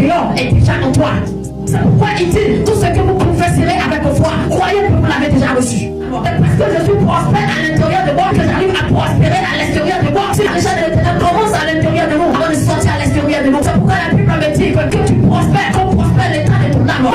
dehors est déjà en toi. C'est pourquoi il dit, tout ce que vous confesserez avec vos foi, croyez que vous l'avez déjà reçu. C'est parce que je suis prospère à l'intérieur de moi que j'arrive à prospérer à l'extérieur de moi. Si la richesse de l'éternel commence à l'intérieur de nous, avant de sortir à l'extérieur de nous, c'est pourquoi la Bible me dit que tu prospères, qu'on prospère l'état de ton âme.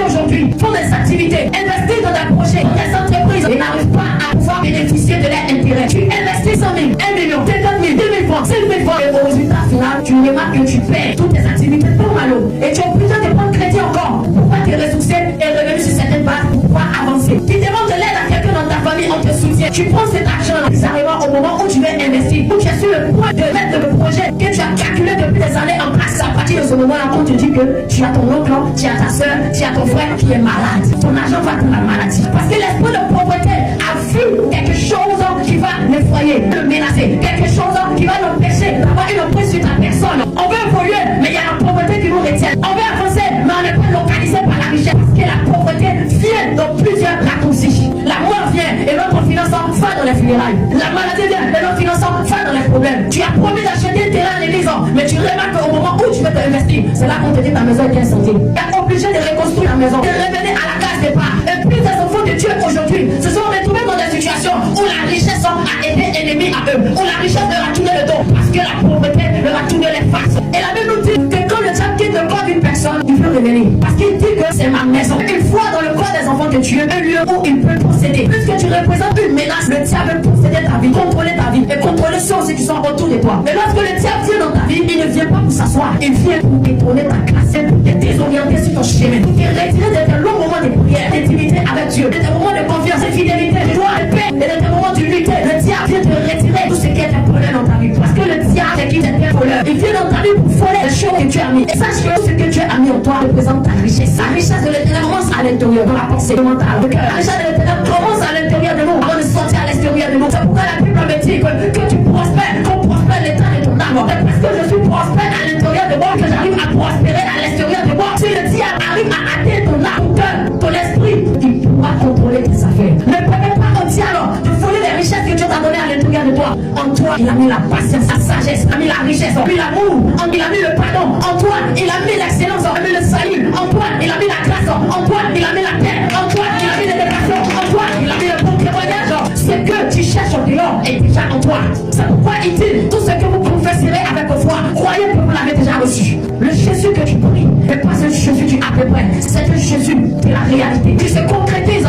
Aujourd'hui, font des activités, investis dans des projets, des entreprises et n'arrivent pas à pouvoir bénéficier de leurs intérêts. Tu investis 100 000, 1 million, 50 000, 2 000 francs, 5 000 francs et au résultat final, tu remarques que tu perds toutes tes activités tournent à l'eau et tu es obligé de prendre crédit encore pour pouvoir te ressourcer et revenir sur certaines bases pour pouvoir avancer. Tu demandes de l'aide à quelqu'un dans ta famille, on te soutient. Tu prends cet argent-là, ça arrivera au moment où tu veux investir, où tu es sur le point de mettre le projet que tu as calculé depuis des années en place. À partir de ce moment-là, on te dit que tu as ton oncle, tu as ta soeur, tu as ton frère qui est malade. Ton argent va dans la maladie. Parce que l'esprit de pauvreté a vu quelque chose qui va l'effrayer, le menacer, quelque chose qui va l'empêcher d'avoir une emprise sur ta personne. On veut évoluer, mais il y a la pauvreté qui nous retient. On veut avancer, mais on n'est pas localisé par la richesse. Parce que la pauvreté vient dans plusieurs raccourcis. La mort vient et notre financement va dans les funérailles. La maladie vient et notre financement va dans les problèmes. Tu as promis d'acheter un terrain à l'église, mais tu remarques qu'au moment où tu veux t'investir, c'est là qu'on te dit ta maison est incendiée. Tu es obligé de reconstruire la maison, de revenir à la case départ. Et puis les enfants de Dieu aujourd'hui se sont retrouvés dans des situations où la richesse a été ennemie à eux, où la richesse leur a tourné le dos, parce que la pauvreté leur a tourné les faces. Et la Bible nous dit que quand le diable quitte le corps d'une personne, il veut revenir. Parce qu'il dit que c'est ma maison. Il voit dans le corps des enfants de Dieu un lieu où il peut posséder. Puisque tu représentes une menace, le diable veut posséder ta vie, contrôler ta vie et contrôler ceux aussi qui sont autour de toi. Mais lorsque le diable vient dans ta vie, il ne vient pas pour s'asseoir. Il vient pour détourner ta classe, pour te désorienter sur ton chemin, pour te retirer de tes longs moments de prière, d'intimité avec Dieu, de tes moments de confiance, de fidélité, de joie, de paix, et de tes moments d'unité. Le diable vient te retirer tout ce qui est voleur dans ta vie. Parce que le diable, c'est qui est voleur. Il vient dans ta vie pour voler les choses que tu as mis. Et sache que ce que Dieu a mis en toi représente ta richesse. La richesse de l'éternel commence à l'intérieur, dans la pensée mentale, le cœur. La richesse de l'éternel commence à l'intérieur de nous, avant de sortir à l'extérieur de nous. C'est pourquoi la Bible me dit que tu prospères, qu'on prospère l'état de ton âme. C'est parce que je suis prospère à l'intérieur de moi que j'arrive à prospérer à l'extérieur de moi. Si le diable arrive à atteindre ton âme, ton cœur, ton esprit, il pourra contrôler tes affaires. Ne permets pas au diable de voler les richesses que Dieu t'a données à l'intérieur de toi. En toi, il a mis la patience, la sagesse, il a mis la richesse, il a mis l'amour, il a mis le pardon. En toi, il a mis l'excellence, il a mis le salut. En toi, il a mis la grâce. En toi, il a mis la paix. En toi, il a mis l'éducation. En toi, il a mis le bon témoignage. Ce que tu cherches au dehors est déjà en toi. C'est pourquoi il dit, tout ce que vous confesserez avec vos foi, croyez que vous l'avez déjà reçu. Le Jésus que tu pries n'est pas un Jésus du à peu près. C'est un Jésus de la réalité qui se concrétise